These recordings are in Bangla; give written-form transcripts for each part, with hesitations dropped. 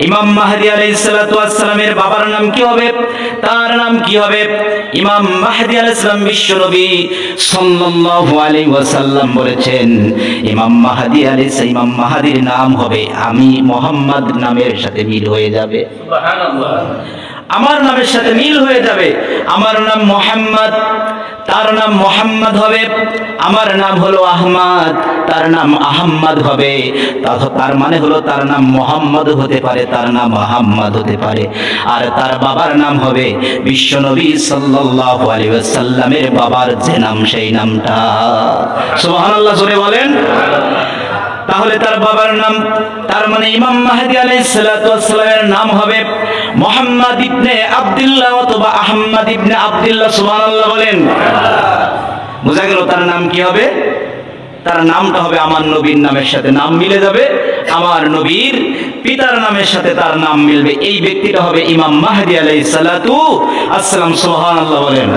ইমাম মাহদী আলাইহিস সালাতু ওয়াস সালামের বাবার নাম কি হবে? তার নাম কি হবে? ইমাম মাহদী আলাইহিস সালাম বিশ্ব নবী সাল্লাল্লাহু আলাইহি ওয়াসাল্লাম বলেছেন, ইমাম মাহদীর নাম হবে আমি মুহাম্মদ নামের সাথে মিল হয়ে যাবে। সুবহানাল্লাহ। আমার নামের সাথে মিল হয়ে যাবে। আমার নাম মুহাম্মদ, তার নাম মুহাম্মদ হবে। আমার নাম হলো আহমদ, তার নাম আহমদ হবে। তার মানে হলো তার নাম মুহাম্মদ হতে পারে, তার নাম আহমদ হতে পারে। আর তার বাবার নাম হবে বিশ্বনবী সাল্লাল্লাহু আলাইহি ওয়াসাল্লামের বাবার যে নাম সেই নামটা। সুবহানাল্লাহ জোরে বলেন। তাহলে তার বাবার নাম, তার মানে ইমাম মাহদী আলাইহিস সালাতু ওয়াস সালামের নাম হবে মুহাম্মদ ইবনে আব্দুল্লাহ অথবা আহমদ ইবনে আব্দুল্লাহ। সুবহানাল্লাহ বলেন। বোঝা গেল তার নাম কি হবে? তার নামটা হবে আমার নবীর নামের সাথে নাম মিলে যাবে, আমার নবীর পিতার নামের সাথে তার নাম মিলবে। এই ব্যক্তিটা হবে ইমাম মাহদী আলাইহিস সালাতু ওয়াস সালাম। সুবহানাল্লাহ বলেন।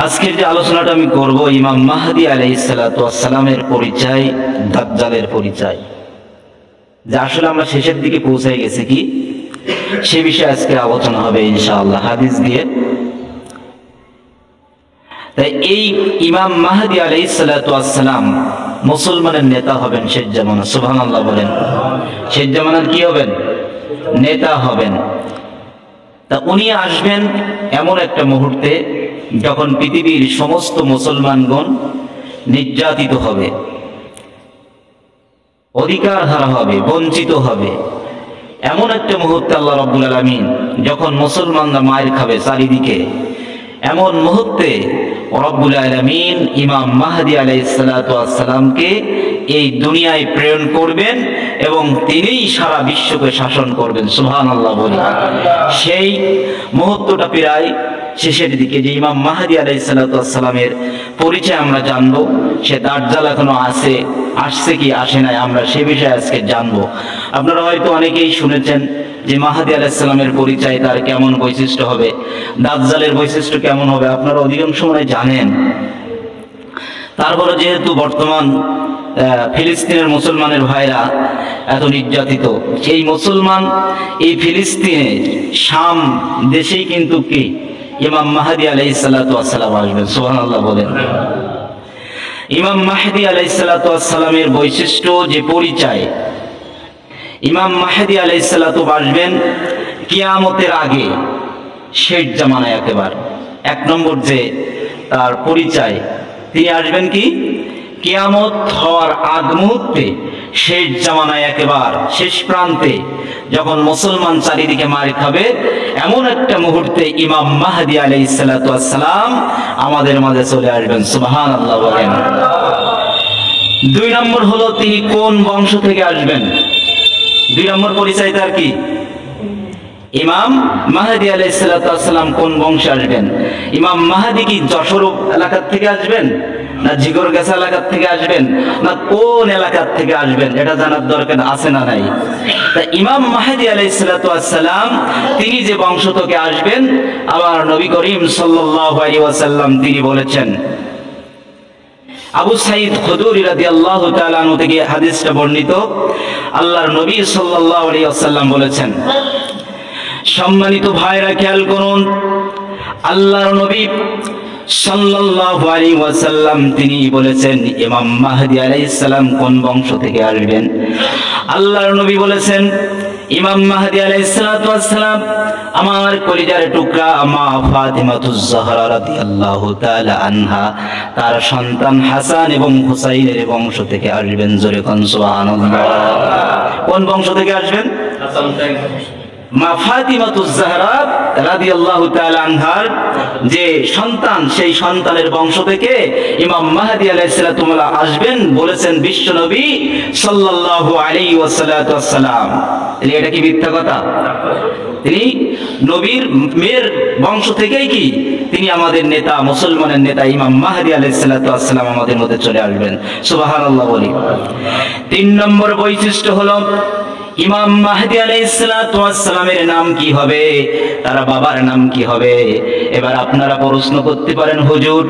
আজকের যে আলোচনাটা আমি করব ইমাম মাহদী আলাইহিস সালাতু ওয়াস সালামের পরিচয়, দাজ্জালের পরিচয়, যে আসলে আমরা শেষের দিকে পৌঁছে গেছি কি সে বিষয়ে আজকে আলোচনা হবে ইনশাআল্লাহ হাদিস দিয়ে। তাই এই ইমাম মাহদী আলাইহিস সালাতু ওয়াস সালাম মুসলমানের নেতা হবেন শেষ জামানা। সুবহানাল্লাহ বলেন। শেষ জামানার কি হবেন? নেতা হবেন। তা উনি আসবেন এমন একটা মুহূর্তে যখন পৃথিবীর সমস্ত মুসলমানগণ নির্যাতিত হবে, অধিকার হারা হবে, বঞ্চিত হবে। এমন একটা মুহূর্তে আল্লাহ রাব্বুল আলামিন যখন মুসলমানরা মায়ের খাবে চারিদিকে, এমন মুহূর্তে রব্বুল আলামিন ইমাম মাহদী আলাইহিস সালাতু ওয়াস সালামকে এই দুনিয়ায় প্রেরণ করবেন এবং তিনিই সারা বিশ্বকে শাসন করবেন। সুবহানাল্লাহ বলি। সেই মুহূর্তটা প্রায় শেষের দিকে, যে ইমাম মাহদী আলাইহিস সালাতু ওয়াস সালামের পরিচয় আমরা জানবো। সে দাজ্জাল এখনো আসছে কি আসে নাই, আমরা সে বিষয়ে আজকে জানবো। আপনারা হয়তো অনেকেই শুনেছেন যে মাহদী আলাইহিস সালামের পরিচয়, তার কেমন বৈশিষ্ট্য হবে, দাজ্জালের বৈশিষ্ট্য কেমন হবে, আপনারা অধিকাংশ সময় জানেন। তারপরে যেহেতু বর্তমান ফিলিস্তিনের মুসলমানের ভাইরা এত নির্যাতিত, সেই মুসলমান এই ফিলিস্তিনে শাম দেশেই কিন্তু কি ইমাম মাহদী আলাইহিস সালাতু ওয়াস সালাম আসবেন। সুবহানাল্লাহ বলেন। ইমাম মাহদী আলাইহিস সালাতু ওয়াস সালামের বৈশিষ্ট্য যে পরিচয়, ইমাম মাহদী আলাইহিস সালাতু আসবেন কিয়ামতের আগে, শেষ জামানায় একেবারে। এক নম্বর যে তার পরিচয়, তিনি আসবেন কি কিয়ামত হওয়ার আগ মুহূর্তে, শেষ জামানায় একেবারে শেষ প্রান্তে, যখন মুসলমান চারিদিকে মার খাবে, এমন একটা মুহূর্তে ইমাম মাহদী আলাইহিস সালাতু ওয়াস সালাম আমাদের মাঝে চলে আসবেন। সুবহানাল্লাহ বলেন। দুই নম্বর হলো তিনি কোন বংশ থেকে আসবেন। দুই নম্বর পরিচয় তার কি? ইমাম মাহদী আলাইহিস সালাতু ওয়াস সালাম কোন বংশে আসবেন। ইমাম মাহদী কি যশোর এলাকা থেকে আসবেন, না জিগরগাছা এলাকা থেকে আসবেন, না কোন এলাকা থেকে আসবেন, এটা জানার দরকার আছে না নাই? তা ইমাম মাহদী আলাইহিস সালাতু ওয়াস সালাম তিনি যে বংশ থেকে আসবেন, আমার নবী করিম সাল্লাল্লাহু আলাইহি ওয়াসাল্লাম তিনি বলেছেন, আবু সাঈদ খুদরি রাদিয়াল্লাহু তাআলা আনহু থেকে হাদিসটা বর্ণিত, আল্লাহর নবী সাল্লাল্লাহু আলাইহি ওয়াসাল্লাম বলেছেন, সম্মানিত ভাইরা খেয়াল করুন, আল্লাহর নবী সাল্লাল্লাহু আলাইহি ওয়াসাল্লাম তিনি বলেছেন ইমাম মাহদী আলাইহিস সালাম কোন বংশ থেকে আসবেন। আল্লাহর নবী বলেছেন ইমাম মাহদী আলাইহিস সালাতু ওয়াস সালাম আমার কলিজার টুকরা মা ফাতিমাতুজ জাহরা রাদিয়াল্লাহু তাআলা আনহা তার সন্তান হাসান এবং হুসাইনের বংশ থেকে আসবেন। জোরে কোন সুবহানাল্লাহ। কোন বংশ থেকে আসবেন? হাসান থেকে। মা ফাতিমাতুজ জাহরা রাদিয়াল্লাহু তাআলা আনহার যে সন্তান, সেই সন্তানের বংশ থেকে ইমাম মাহদী আলাইহিস সালাতু আসবেন বলেছেন বিশ্বনবী সাল্লাল্লাহু আলাইহি ওয়াসাল্লাম। এটা কি মিথ্যা কথা? তিনি নবীর মেয়ের বংশ থেকেই কি তিনি আমাদের নেতা, মুসলমানের নেতা ইমাম মাহদী আলাইহিস সালাতু ওয়াসসালাম আমাদের মধ্যে চলে আসবেন। সুবহানাল্লাহ বলি। তিন নম্বর বৈশিষ্ট্য হলো ইমাম মাহদী আলাইহিস সালাতু ওয়াসসালামের নাম কি হবে, তার বাবার নাম কি হবে। এবার আপনারা প্রশ্ন করতে পারেন, হুজুর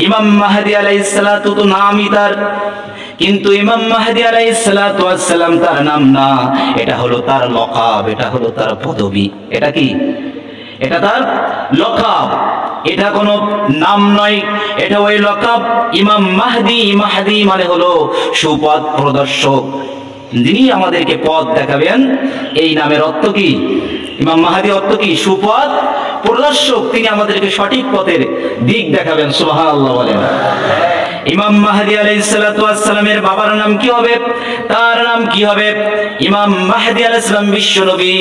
ইমাম মাহদী আলাইহিস সালাতু তো নামই তার কিন্তু ইমাম মাহদী আলাইহিস সালাতু ওয়াস সালাম তার নাম না, এটা হলো তার লকাব, এটা হলো তার পদবী। এটা কি? এটা তার লকাব, এটা কোনো নাম নয়, এটা ওই লকাব। ইমাম মাহদী, মাহদী মানে হলো সুপথ প্রদর্শক, যিনি আমাদেরকে পথ দেখাবেন। এই নামের অর্থ কি? ইমাম মাহদী অর্থ কি? সুপথ প্রদর্শক, তিনি আমাদেরকে সঠিক পথের দিক দেখাবেন। সুবহানাল্লাহ বলেন। ইমাম মাহদী আলাইহিস সালাতু ওয়াস সালামের বাবার নাম কি হবে? তার নাম কি হবে? ইমাম মাহদী আলাইহিস সালাম বিশ্ব নবী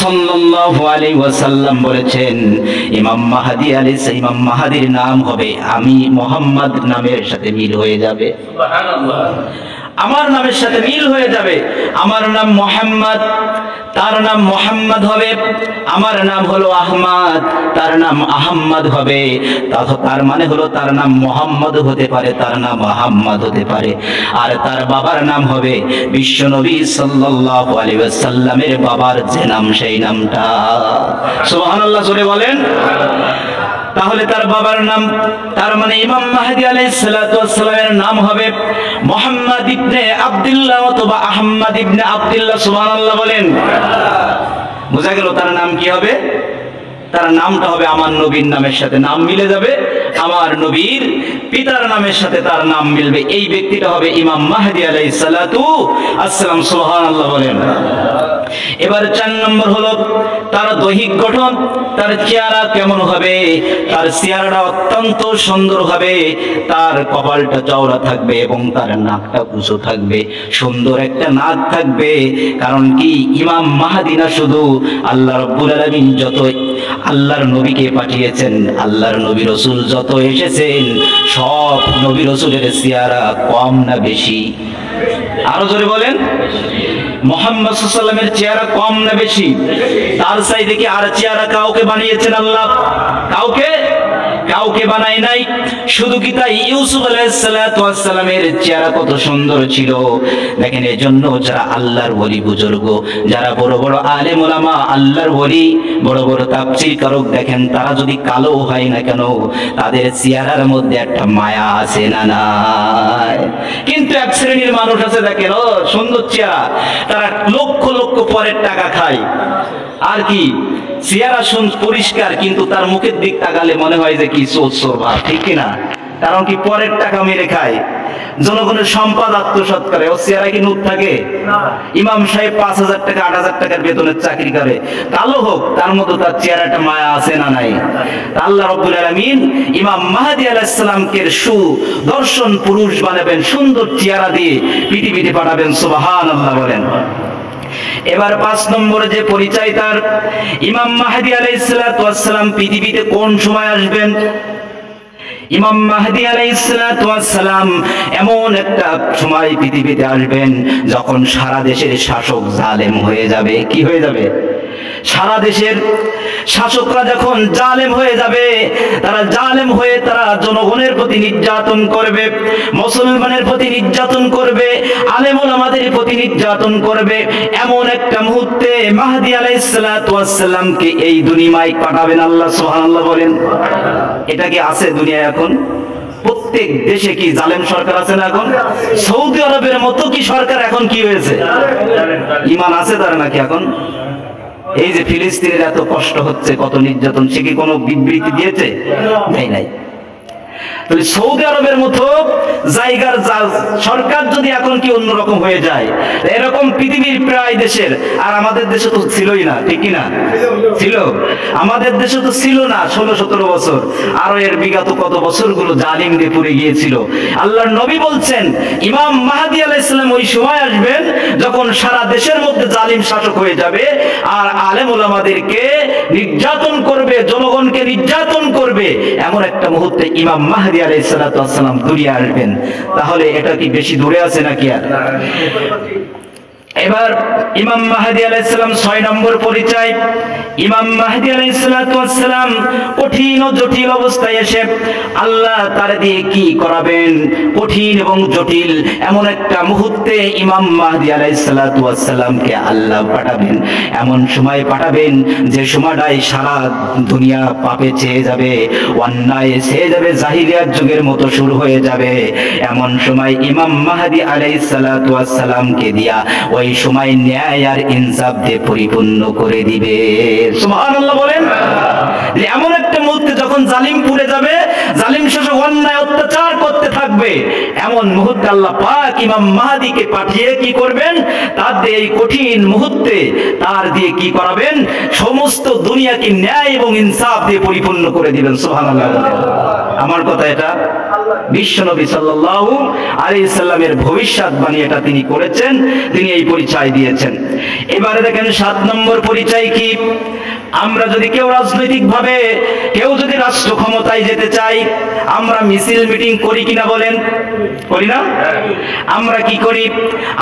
সাল্লাল্লাহু আলাইহি ওয়াসাল্লাম বলেছেন, ইমাম মাহদীর নাম হবে আমি মুহাম্মদ নামের সাথে মিল হয়ে যাবে। সুবহানাল্লাহ। আমার নামের সাথে মিল হয়ে যাবে। আমার নাম মুহাম্মদ, তার নাম মুহাম্মদ হবে। আমার নাম হলো আহমদ, তার নাম আহম্মদ হবে। তার মানে হলো তার নাম মুহাম্মদ হতে পারে, তার নাম আহম্মদ হতে পারে। আর তার বাবার নাম হবে বিশ্বনবী সাল্লাল্লাহু আলাইহি ওয়াসাল্লামের বাবার যে নাম, সেই নামটা। সুবহানাল্লাহ জোরে বলেন। তাহলে তার বাবার নাম, তার মানে ইমাম মাহদী আলাইহিস সালাতু ওয়াস সালামের নাম হবে মুহাম্মদ ইবনে আব্দুল্লাহ অথবা আহমদ ইবনে আব্দুল্লাহ। সুবহানাল্লাহ বলেন। বোঝা গেল তার নাম কি হবে? তার নামটা হবে আমার নবীর নামের সাথে নাম মিলে যাবে, আমার নবীর পিতার নামের সাথে তার নাম মিলবে। এই ব্যক্তিটা হবে ইমাম মাহদী আলাইহিস সালাতু ওয়াস সালাম। সুবহানাল্লাহ বলেন। এবার 4 নম্বর হলো তার দৈহিক গঠন, তার চেহারা কেমন হবে? তার চেহারাটা অত্যন্ত সুন্দর হবে, তার কপালটা চওড়া থাকবে এবং তার নাকটা উঁচু থাকবে, সুন্দর একটা নাক থাকবে। কারণ কি? ইমাম মাহদী না শুধু, আল্লাহ রাব্বুল আলামিন যত আল্লাহর নবীকে পাঠিয়েছেন, আল্লাহর নবী রাসূল যত এসেছেন, সব নবী রাসূলের চেহারা কম না বেশি? আরো জোরে বলেন। মুহাম্মদ সাল্লাল্লাহু আলাইহি ওয়াসাল্লামের চেহারা কম না বেশি? তার চাইতে কি আর চেহারা কাউকে বানিয়েছেন আল্লাহ? কাউকে বানায় নাই। শুধু কি তাই? ইউসুফ আলাইহিস সালাতু ওয়াস সালামের চেহারা কত সুন্দর ছিল দেখেন। এজন্য যারা আল্লাহর ওলি বুজুর্গ, যারা বড় বড় আলেম ওলামা, আল্লাহর ওলি, বড় বড় তাফসীর কারক, দেখেন তারা যদি কালো হয় না কেন, তাদের চেহারার মধ্যে একটা মায়া আছে না নাই? কিন্তু এক শ্রেণীর মানুষ আছে দেখেন, ও সুন্দর চেহারা, তারা লক্ষ লক্ষ পরের টাকা খায়, আর কি চেহারা পরিষ্কার, কিন্তু তার মুখের দিক তাকালে মনে হয় যে কি চোর ভাব, ঠিক কিনা? কারণ কি? পরের টাকা মেরে খায়, জনগণের সম্পদ আত্মসাৎ করে। ও চেহারা কি নূর থাকে? ইমাম সাহেব 5,000 টাকা 8,000 টাকার বেতনের চাকরি করে, কালো হোক, তার মধ্যে তার চেহারাটা মায়া আছে না নাই? আল্লাহ রাব্বুল আলামিন ইমাম মাহদী আলাইহিস সালামকে সুদর্শন পুরুষ বানাবেন, সুন্দর চেহারা দিয়ে পৃথিবীতে পাঠাবেন। সুবহানাল্লাহ বলেন। এবার 5 নম্বরে যে পরিচয় তার, ইমাম মাহদী আলাইহিস সালাতু ওয়াস সালাম পৃথিবীতে কোন সময় আসবেন? ইমাম মাহদী আলাইহিস সালাতু ওয়াস সালাম এমন একটা সময় পৃথিবীতে আসবেন যখন সারা দেশের শাসক জালেম হয়ে যাবে। কি হয়ে যাবে? সারা দেশের শাসকরা যখন জালেম হয়ে যাবে, তারা জালেম হয়ে তারা জনগণের প্রতি নির্যাতন করবে, মুসলমানের প্রতি নির্যাতন করবে, আলেম ওলামাদের প্রতি নির্যাতন করবে। এমন একটা মুহূর্তে মাহদী আলাইহিস সালাতু ওয়াস সালামকে এই দুনিয়ায় পাঠাবেন আল্লাহ। সুবহানাল্লাহ বলেন। এটা কি আছে দুনিয়ায় এখন? প্রত্যেক দেশে কি জালেম সরকার আছে না এখন? সৌদি আরবের মতো কি সরকার এখন কি হয়েছে? ঈমান আছে তার নাকি এখন? এই যে ফিলিস্তিনের এত কষ্ট হচ্ছে, কত নির্যাতন, সে কি কোনো বিবৃতি দিয়েছে? নাই। তাহলে সৌদি আরবের মতো জায়গার সরকার যদি এখন কি অন্যরকম হয়ে যায়, এরকম পৃথিবীর প্রায় দেশের, আর আমাদের দেশে তো ছিলই না, ঠিক কিনা? ছিল, আমাদের দেশে তো ছিল না 16-17 বছর, আরো এর বিগত কত বছরগুলো জালিম দিয়ে পুড়ে গিয়েছিল। আল্লাহর নবী বলছেন ইমাম মাহদী আলাইহিস সালাম ওই সময় আসবেন যখন সারা দেশের মধ্যে জালিম শাসক হয়ে যাবে, আর আলেম ওলামাদেরকে নির্যাতন করবে, জনগণকে নির্যাতন করবে। এমন একটা মুহূর্তে ইমাম মাহদী আলাইহিস সালাতু ওয়াস সালাম দুনিয়া আসবেন। তাহলে এটা কি বেশি দূরে আছে নাকি? আর এবার ইমাম মাহদী আলাইহিস সালাম 6 নম্বর পরিচয়। ইমাম মাহদী আলাইহিস সালাম কঠিন ও জটিল অবস্থায় এসে আল্লাহ তার দিয়ে কি করাবেন, কঠিন এবং জটিল এমন একটা মুহূর্তে ইমাম মাহদী আলাইহিস সালামকে আল্লাহ পাঠাবেন। এমন সময় পাঠাবেন যে সময়টাই সারা দুনিয়া পাপে ছেয়ে যাবে, অন্যায় ছেয়ে যাবে, জাহিলিয়াত যুগের মতো শুরু হয়ে যাবে। এমন সময় ইমাম মাহদী আলাইহিস সালামকে দিয়া ওই সময় ন্যায় আর ইনসাফ দিয়ে পরিপূর্ণ করে দিবে। সুবহানাল্লাহ বলেন। যে এমন একটা মুহূর্তে যখন জালিম পুড়ে যাবে, জালিম শাসক অন্যায় অত্যাচার করতে থাকবে, এমন মুহূর্তে আল্লাহ পাক ইমাম মাহদীকে পাঠিয়ে কি করবেন, তার দিয়ে এই কঠিন মুহূর্তে তার দিয়ে কি করাবেন, সমস্ত দুনিয়াকে ন্যায় এবং ইনসাফ দিয়ে পরিপূর্ণ করে দিবেন। সুবহানাল্লাহ বলেন। আমার কথা এটা বিশ্বনবী সাল্লাল্লাহু আলাইহি সাল্লামের ভবিষ্যৎবাণী, এটা তিনি করেছেন, তিনি এই পরিচয় দিয়েছেন। এবারে দেখেন 7 নম্বর পরিচয় কি। আমরা যদি কেউ রাজনৈতিক ভাবে কেউ যদি রাষ্ট্র ক্ষমতায় যেতে চাই, আমরা মিছিল মিটিং করি কিনা বলেন? করি না? আমরা কি করি?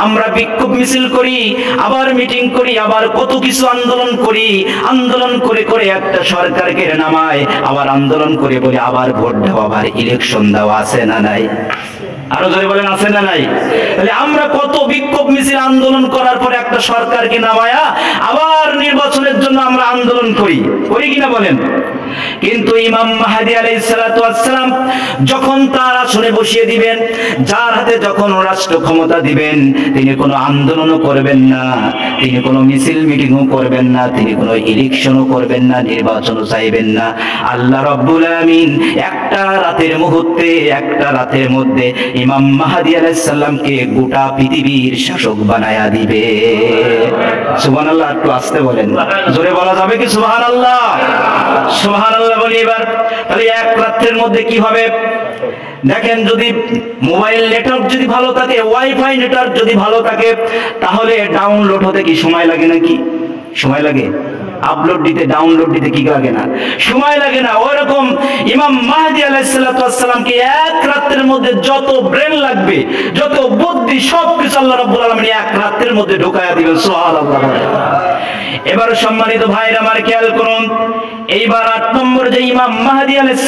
আমরা বিক্ষোভ মিছিল করি, আবার মিটিং করি, আবার কত কিছু আন্দোলন করি। আন্দোলন করে করে একটা সরকারকে নামায়, আবার আন্দোলন করে বলে আবার ভোট দাও, আবার ইলেকশন দেওয়া, আছে না নাই? আরো জোরে বলেন, আছে না নাই? তাহলে আমরা কত বিক্ষোভ মিছিল আন্দোলন করার পরে একটা সরকারকে নামায়া আবার নির্বাচনের জন্য আমরা আন্দোলন করি, করি কিনা বলেন? কিন্তু ইমাম মাহদী আলাইহিস সালাম যখন তার আসনে বসিয়ে দিবেন, যার হাতে যখন রাষ্ট্র ক্ষমতা দিবেন, তিনি কোনো আন্দোলনও করবেন না, তিনি কোনো মিছিল মিটিংও করবেন না, তিনি কোনো ইলেকশনও করবেন না, নির্বাচনও চাইবেন না। আল্লাহ রাব্বুল আমিন একটা রাতের মুহূর্তে, একটা রাতের মধ্যে ইমাম মাহদী আলাইহিস সালামকে গোটা পৃথিবীর শাসক বানায়া দিবে। সুবহানাল্লাহ। একটু আস্তে বলেন, জোরে বলা যাবে কি সুবহানাল্লাহ? সুবহানাল্লাহ বলি এবার। তাহলে এক রাতের মধ্যে কি হবে দেখেন, যদি মোবাইল নেটওয়ার্ক যদি ভালো থাকে, ওয়াইফাই নেটওয়ার্ক যদি ভালো থাকে, তাহলে ডাউনলোড হতে কি সময় লাগে নাকি? সময় লাগে। আপলোড দিতে, ডাউনলোড দিতে কি লাগে না? সময় লাগে না। ওইরকম ইমাম মাহদী আলাইহিস সালামকে এক রাতের মধ্যে যত ব্রেন লাগবে, যত বুদ্ধি, সবকিছু আল্লাহ রাব্বুল আলামিন এক রাতের মধ্যে ঢুকায়া দিবেন। সুবহানাল্লাহ। এবার সম্মানিত ভাইরা আমার খেয়াল করুন, এইবার 8 নম্বর যে ইমাম মাহদী আলাইহিস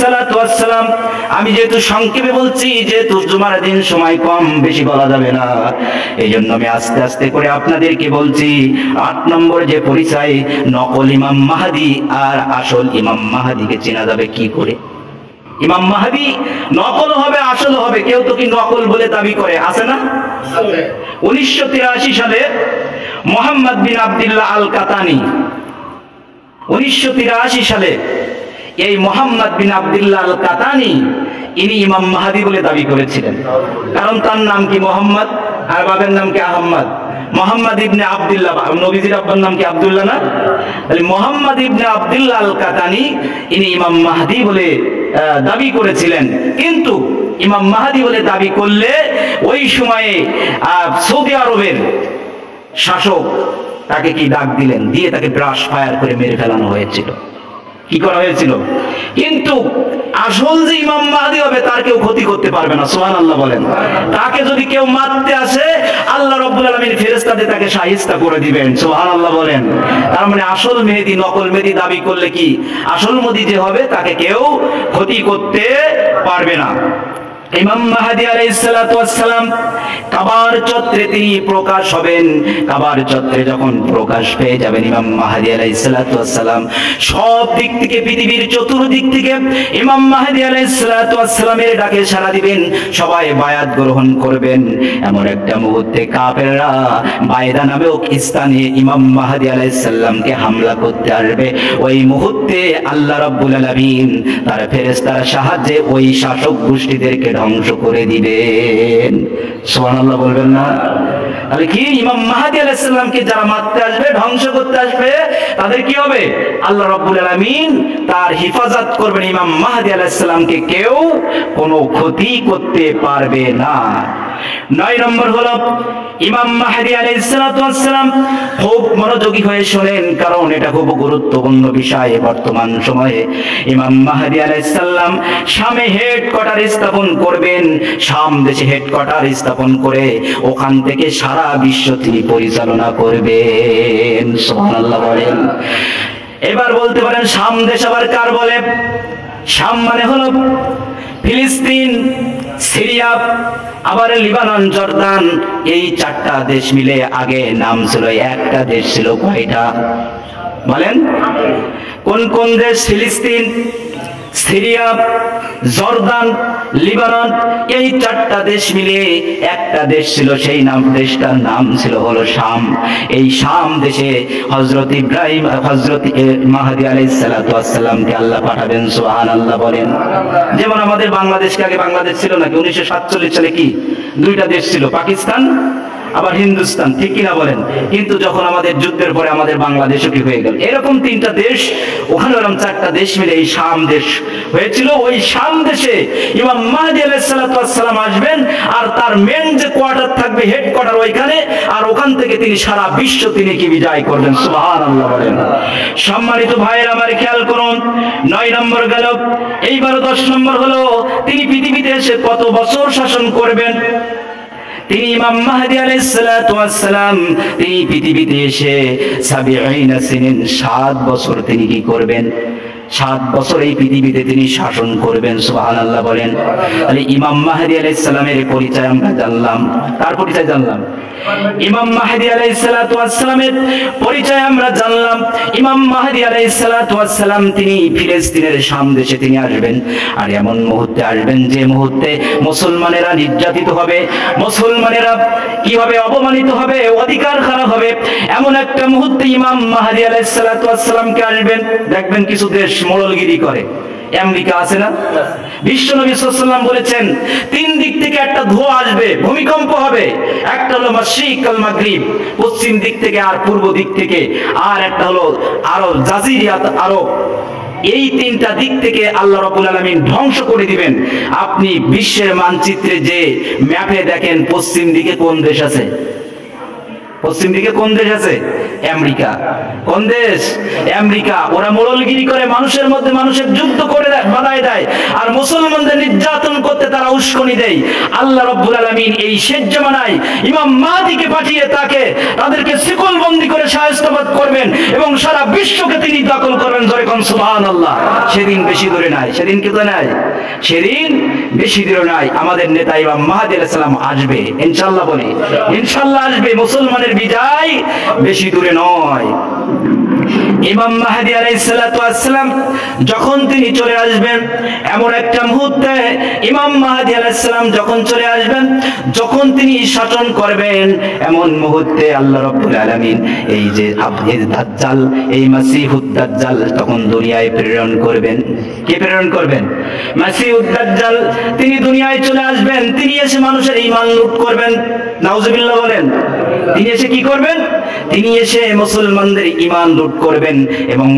সালাম, আমি যেহেতু সংক্ষেপে বলছি, যেহেতু জুমার দিন সময় কম, বেশি বলা যাবে না, এই জন্য আমি আস্তে আস্তে করে আপনাদেরকে বলছি। 8 নম্বর যে পরিচয়, নকল ইমাম মাহদী আর আসল ইমাম মাহদীকে চেনা যাবে কি করে? ইমাম মাহদী নকল হবে, আসল হবে। কেউ তো কি নকল বলে দাবি করে, আছে না? 1983 সালে মুহাম্মদ বিন আব্দুল্লাহ আল কাতানি, 1983 সালে এই মুহাম্মদ বিন আব্দুল্লাহ আল কাতানি, ইনি ইমাম মাহদী বলে দাবি করেছিলেন। কারণ তার নাম কি মুহাম্মদ, আর বাবার নাম কি আহমদ। মুহাম্মদ ইবনে আব্দুল্লাহ, নবীজির আব্বার নাম কি আব্দুল্লাহ না? তাহলে মুহাম্মদ ইবনে আব্দুল্লাহ আল কাতানি, ইনি ইমাম মাহদী বলে দাবি করেছিলেন। কিন্তু ইমাম মাহদী বলে দাবি করলে ওই সময়ে সৌদি আরবের শাসক তাকে কি ডাক দিলেন, দিয়ে তাকে ব্রাশ ফায়ার করে মেরে ফেলানো হয়েছিল। কি করা হয়েছিল? কিন্তু আসল যে ইমাম মাহদী হবে তার কেউ ক্ষতি করতে পারবে না। সুবহানাল্লাহ বলেন। তাকে যদি কেউ মারতে আসে, আল্লাহ রাব্বুল আলামিন ফেরেশতা দিয়ে তাকে শায়েস্তা করে দিবেন। সুবহানাল্লাহ বলেন। তার মানে আসল মেহেদী, নকল মেহেদী দাবি করলে কি আসল মেহেদী যে হবে তাকে কেউ ক্ষতি করতে পারবে না। ইমাম মাহদী আলাইহিস সালাম কাবার চত্বরে তিনি প্রকাশ হবেন। কাবার চত্বরে যখন প্রকাশ পেয়ে যাবেন ইমাম মাহদী আলাইহিস সালাম, সব দিক থেকে, পৃথিবীর চতুর্দিক থেকে ইমাম মাহদী আলাইহিস সালামের ডাকে সাড়া দিবেন, সবাই বায়াত গ্রহণ করবেন। এমন একটা মুহূর্তে কাফেররা বাইদা নামক স্থানে ইমাম মাহদী আলাইহিস সালামকে হামলা করতে আসবে। ওই মুহূর্তে আল্লাহ রাব্বুল আলামিন তার ফেরেশতার সাহায্যে ওই শাসক গোষ্ঠীদেরকে ধ্বংস করে দিবেন। সুবহানাল্লাহ বলবেন না? তাহলে কি ইমাম মাহদী আলাইহিস সালামকে যারা মারতে আসবে, ধ্বংস করতে আসবে, তাদের কি হবে? আল্লাহ রাব্বুল আলামিন তার হিফাজত করবেন। ইমাম মাহদী আলাইহিস সালামকে কেউ কোনো ক্ষতি করতে পারবে না। 9 নম্বর হলো ইমাম মাহদী আলাইহিস সালাতু ওয়াস সালাম। খুব মনোযোগী হয়ে শুনেন, কারণ এটা খুব গুরুত্বপূর্ণ বিষয়। বর্তমান সময়ে ইমাম মাহদী আলাইহিস সালাম শামে হেডকোয়ার্টার স্থাপন করবেন। শাম দেশে হেডকোয়ার্টার স্থাপন করে ওখান থেকে সারা বিশ্ব তিনি পরিচালনা করবেন। সুবহানাল্লাহ বলেন। এবার বলতে পারেন শাম দেশ আবার কার বলে? শাম মানে হলো ফিলিস্তিন, সিরিয়া, আবার লিবানন, জর্দান, এই 4টা দেশ মিলে আগে নাম ছিল একটা দেশ ছিল। কয়টা বলেন? কোন কোন দেশ? ফিলিস্তিন, সিরিয়া, জর্দান, লিবানন, এই 4টা দেশ মিলে একটা দেশ ছিল। সেই দেশটার নাম ছিল হলো শাম। এই শাম দেশে হযরত ইব্রাহিম, হযরত মাহদী আলাইহিস সালাতু ওয়াস সালামকে আল্লাহ পাঠাবেন। সুবহানাল্লাহ বলেন। যেমন আমাদের বাংলাদেশকে আগে বাংলাদেশ ছিল নাকি? 1947 সালে কি 2টা দেশ ছিল, পাকিস্তান আবার হিন্দুস্তান, ঠিক কিনা বলেন? কিন্তু যখন আমাদের যুদ্ধের পরে আমাদের বাংলাদেশও কি হয়ে গেল, এরকম 3টা দেশ, ওখানে ওরকম 4টা দেশ মিলে এই শাম দেশ হয়েছিল। ওই শাম দেশে ইমাম মাহদী আলাইহিস সালাতু ওয়াস সালাম আসবেন, আর তার মেন যে কোয়ার্টার থাকবে, হেডকোয়ার্টার ওইখানে, আর ওখান থেকে তিনি সারা বিশ্ব তিনি কি বিজয় করবেন। সুবহানাল্লাহ বলেন। সম্মানিত ভাইয়েরা আমার খেয়াল করুন, 9 নম্বর গেল। এইবার 10 নম্বর হলো তিনি পৃথিবীতে এসে কত বছর শাসন করবেন? তিনি ইমাম মাহদী আলাইহিস সালাতু ওয়াস সালাম তিনি পৃথিবীতে এসে 70 সিনিন 7 বছর তিনি কি করবেন? 7 বছর এই পৃথিবীতে তিনি শাসন করবেন। সুবহানাল্লাহ বলেন। তাহলে ইমাম মাহদী আলাইহিস সালামের পরিচয় আমরা জানলাম। তার পরিচয় জানলাম। ইমাম মাহদী আলাইহিস সালাতু ওয়াস সালামের পরিচয় আমরা জানলাম। ইমাম মাহদী আলাইহিস সালাতু ওয়াস সালাম তিনি ফিলিস্তিনের শাম দেশে তিনি আসবেন, আর এমন মুহূর্তে আসবেন যে মুহূর্তে মুসলমানেরা নির্যাতিত হবে, মুসলমানেরা কি হবে? অপমানিত হবে, অধিকার হারা হবে। এমন একটা মুহূর্তে ইমাম মাহদী আলাইহিস সালাতু ওয়াস সালামকে আসবেন। দেখবেন কিছু দেশ মোড়লগিরি করে। আমেরিকা আছে না? বিশ্বনবী সাল্লাল্লাহু আলাইহি ওয়াসাল্লাম বলেছেন 3 দিক থেকে একটা ধোঁয়া আসবে, ভূমিকম্প হবে। একটা হলো মাশরিক আল মাগরিব, পশ্চিম দিক থেকে, আর পূর্ব দিক থেকে, আর একটা হলো আরব, জাজিরিয়াত আরব। এই 3টা দিক থেকে আল্লাহ রাব্বুল আলামিন ধ্বংস করে দিবেন। আপনি বিশ্বের মানচিত্রে যে ম্যাপে দেখেন, পশ্চিম দিকে কোন দেশ আছে? পশ্চিম দিকে কোন দেশ আছে? আমেরিকা। কোন দেশ? আমেরিকা। ওরা মোড়লগিরি করে, মানুষের মধ্যে মানুষের যুদ্ধ করে বাধায় দেয়, আর মুসলমানদের নির্যাতন করতে তারা উস্কানি দেয়। আল্লাহ রাব্বুল আলামিন এই শেষ জামানায় ইমাম মাহদীকে পাঠিয়ে তাদেরকে শিকলবন্দি করে শায়েস্তাবাদ করবেন, এবং সারা বিশ্বকে তিনি দখল করবেন। জোরে কোন সুবহানাল্লাহ। সেদিন বেশি দূরে নাই। সেদিন কি দূরে নাই? সেদিন বেশি দূরে নাই। আমাদের নেতা ইমাম মাহদী আলাইহিস সালাম আসবে, ইনশাআল্লাহ বলি, ইনশাআল্লাহ আসবে। মুসলমানের বিজয় বেশি দূরে নয়। ইমাম মাহদী আলাইহিস সালাতু ওয়াস সালাম যখন তিনি চলে আসবেন, এমন একটা মুহূর্তে ইমাম মাহদী আলাইহিস সালাম যখন চলে আসবেন, যখন তিনি শাসন করবেন, এমন মুহূর্তে আল্লাহ রাব্বুল আলামিন এই যে দাজ্জাল, এই মাসিহুদ দাজ্জাল তখন দুনিয়ায় প্রেরণ করবেন। কে প্রেরণ করবেন? মাসিহুদ দাজ্জাল। তিনি দুনিয়ায় চলে আসবেন, তিনি এসে মানুষের ঈমান লুট করবেন। নাউজুবিল্লাহ বলেন। তিনি এসে কি করবেন? তিনি এসে মুসলমানদের ঈমান লুট করবেন, এবং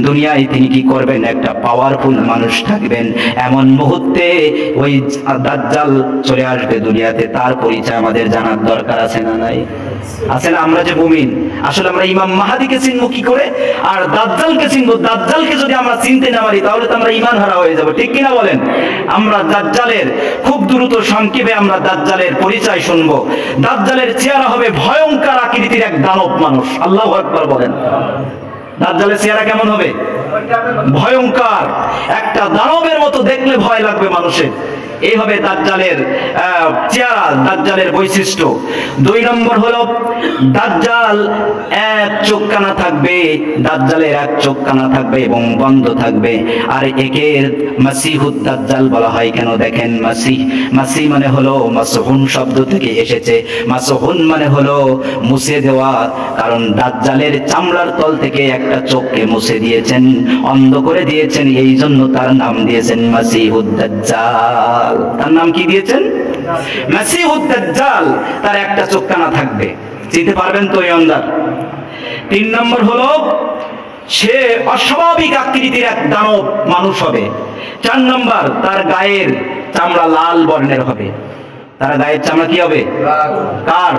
দুনিয়ায় তিনি কি করবেন? একটা পাওয়ারফুল মানুষ থাকবেন। এমন মুহূর্তে ওই দাজ্জাল চলে আসবে দুনিয়াতে। তার পরিচয় আমাদের জানার দরকার আছে না নাই? আছে না? আমরা যে মুমিন, আসলে আমরা ইমাম মাহদীকে চিনবো কি করে, আর দাজ্জালকে চিনবো? দাজ্জালকে যদি আমরা চিনতে না পারি, তাহলে তো আমরা ঈমান হারা হয়ে যাব, ঠিক কিনা বলেন? আমরা দাজ্জালের খুব দ্রুত সংক্ষেপে আমরা দাজ্জালের পরিচয় শুনবো। দাজ্জালের চেহারা হবে ভয়ঙ্কর আকৃতির এক দানব মানুষ। আল্লাহু আকবার বলেন। দাজ্জালের চেহারা কেমন হবে? ভয়ঙ্কর, একটা দানবের মতো, দেখলে ভয় লাগবে মানুষের। এই হবে দাজ্জালের চেহারা, দাজ্জালের বৈশিষ্ট্য। 2 নম্বর হলো দাজ্জাল এক চোখ কানা থাকবে। দাজ্জালের এক চোখ কানা থাকবে এবং বন্ধ থাকবে। আর একে মাসিহুদ দাজ্জাল বলা হয় কেন? দেখেন, মাসি মানে হলো মাসহুন শব্দ থেকে এসেছে। মাসহুন মানে হলো মুছে দেওয়া। কারণ দাজ্জালের চামড়ার তল থেকে একটা চোখকে মুছে দিয়েছেন, অন্ধ করে দিয়েছেন, এই জন্য তার নাম দিয়েছেন মাসিহুদ দাজ্জাল। তার নাম কি দিয়েছেন? মাসিহুদ দাজ্জাল। তার একটা চোখ কানা থাকবে। চিনতে পারবেন তো এই অন্ধার? 3 নম্বর হলো সে অস্বাভাবিক আকৃতির এক দানব মানুষ হবে। 4 নম্বর, তার গায়ের চামড়া লাল বর্ণের হবে। তার গায়ের চামড়া কি হবে? কার?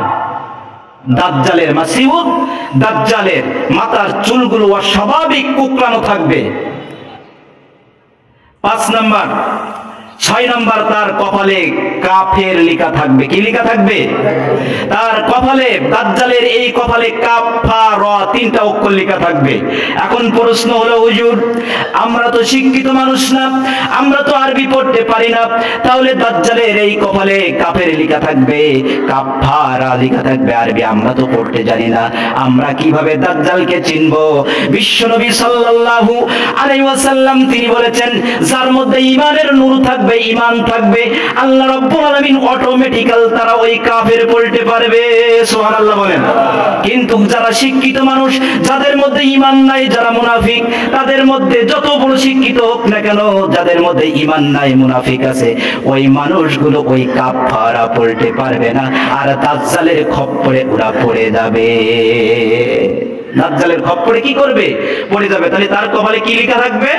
দাজ্জালের। মাসিউদ দাজ্জালের মাথার চুলগুলো অস্বাভাবিক কুকড়ানো থাকবে। 5 নাম্বার। 6 নাম্বার, তার কপালে কাফের লেখা থাকবে। কি লেখা থাকবে? তার কপালে, দাজ্জালের এই কপালে কাফার 3টা অক্ষর লেখা থাকবে। এখন প্রশ্ন হলো, হুজুর আমরা তো শিক্ষিত মানুষ না, আমরা তো আরবি পড়তে পারি না, তাহলে দাজ্জালের এই কপালে কাফের লেখা থাকবে, কাফারা লেখা থাকবে আরবি, আমরা তো পড়তে জানি না, আমরা কিভাবে দাজ্জালকে চিনব? বিশ্বনবী সাল্লাল্লাহু আলাইহি ওয়াসাল্লাম তিনি বলেছেন, যার মধ্যে ঈমানের নূর থাকবে, ঈমান থাকবে, আল্লাহ রাব্বুল আলামিন অটোমেটিক্যাল তারা ওই কাফের বলতে পারবে। সুবহানাল্লাহ বলেন। কিন্তু যারা শিক্ষিত মানুষ, যাদের মধ্যে ঈমান নাই, যারা মুনাফিক, তাদের মধ্যে যত বড় শিক্ষিত হোক না কেন, যাদের মধ্যে ঈমান নাই, মুনাফিক আছে, ওই মানুষগুলো ওই কাফারা বলতে পারবে না, আর দাজ্জালের খপ্পরে ওরা পড়ে যাবে। দাজ্জালের খপ্পরে কি করবে? পড়ে যাবে। তাহলে তার কপালে কি লেখা থাকবে?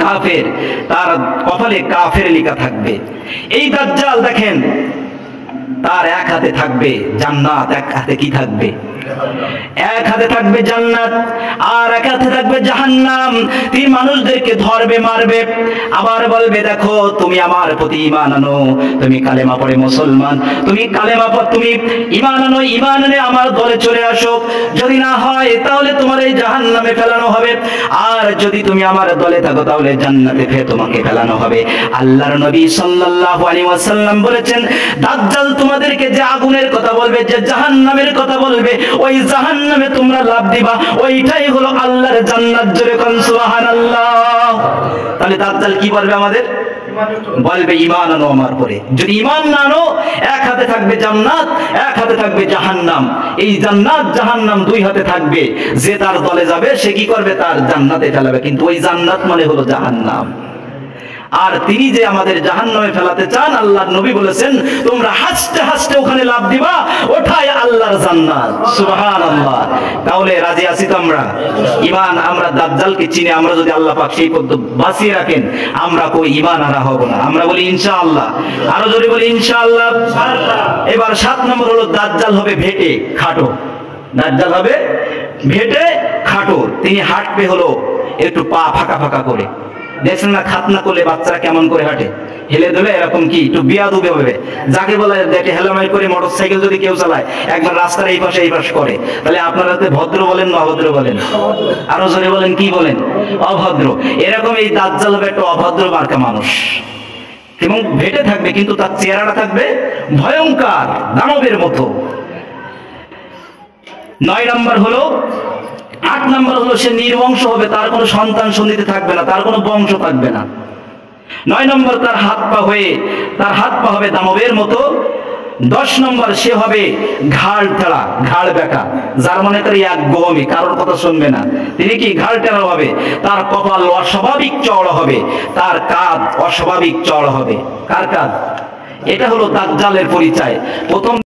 কাফের। তার কপালে কাফের লেখা থাকবে। এই দাজ্জাল দেখেন, তার এক হাতে থাকবে জান্নাত, এক হাতে কি থাকবে? এক হাতে থাকবে জান্নাত, আর এক হাতে থাকবে জাহান্নাম। তিনি মানুষদেরকে ধরবে, মারবে, আবার বলবে, দেখো তুমি আমার প্রতি ঈমান আনো, তুমি কালেমা পড়ে মুসলমান, তুমি কালেমা পড়ে, তুমি ঈমান আনো, ঈমান এনে আমার দলে চলে আসো, যদি না হয় তাহলে তোমার এই জাহান্নামে ফেলানো হবে, আর যদি তুমি আমার দলে থাকো তাহলে জান্নাতে তোমাকে ফেলানো হবে। আল্লাহর নবী সাল্লাল্লাহু আলাইহি ওয়াসাল্লাম বলেছেন, দাজ্জাল তোমাদেরকে যে আগুনের কথা বলবে, যে জাহান্নামের কথা বলবে, ওই জাহান্নামে তোমরা লাফ দিবা, ওইটাই হলো আল্লাহর জান্নাত। জোরে কোন সুবহানাল্লাহ। তাহলে দাজ্জাল কি বলবে? আমাদের বলবে ঈমান আনো আমার পরে। যদি ঈমান না আনো, এক হাতে থাকবে জান্নাত, এক হাতে থাকবে জাহান্নাম। এই জান্নাত জাহান্নাম 2 হাতে থাকবে। যে তার দলে যাবে সে কি করবে? তার জান্নাতে ফেলাবে, কিন্তু ওই জান্নাত মানে হলো জাহান্নাম। আর তিনি যে আমাদের জাহান্নামে ফেলাতে চান, আল্লাহর নবী বলেছেন, তোমরা হাসতে হাসতে ওখানে লাফ দিবা, ওঠাই আল্লাহর জান্নাত। সুবহানাল্লাহ। তাহলে রাজি আছি তো আমরা? ঈমান, আমরা দাজ্জালকে চিনি, আমরা যদি আল্লাহ পাক সেই পথ বাঁচিয়ে রাখেন, আমরা কই ঈমান হারা হব না। আমরা বলি ইনশাআল্লাহ। আরো জোরে বলি ইনশাআল্লাহ। এবার 7 নম্বর হলো, দাজ্জাল হবে ভেটে খাটো। দাজ্জাল হবে ভেটে খাটো। তিনি হাঁটবে হলো একটু পা ফাঁকা ফাঁকা করে। দেখছেন না খাতনা করলে বাচ্চারা কেমন করে হাঁটে? হেলে ধরে এরকম কি একটু বিয়াদুবে হবে, যাকে বলে দেখে হেলামাই করে মোটরসাইকেল যদি কেউ চালায়, একবার রাস্তার এই পাশে এই পাশ করে, তাহলে আপনারা ভদ্র বলেন না অভদ্র বলেন? আরো জোরে বলেন, কি বলেন? অভদ্র। এরকম এই দাজ্জাল হবে একটা অভদ্র মার্কা মানুষ, এবং ভেটে থাকবে, কিন্তু তার চেহারাটা থাকবে ভয়ঙ্কর, দানবের মতো। 9 নম্বর হলো, 8 নম্বর হলো, সে নির্বংশ হবে, তার কোনো সন্তান সন্ততি থাকবে না, তার কোনো বংশ থাকবে না। 9 নম্বর, তার হাত পা হবে দানবের মতো। 10 নম্বর, সে হবে ঘাড় টেরা, ঘাড় বেঁকা, যার মনে করি এক গোহমি, কারোর কথা শুনবে না, তিনি কি ঘাড় টেরা হবে। তার কপাল অস্বাভাবিক চওড়া হবে, তার কাঁধ অস্বাভাবিক চওড়া হবে। কার কাঁধ? এটা হলো দাজ্জালের পরিচয়। প্রথম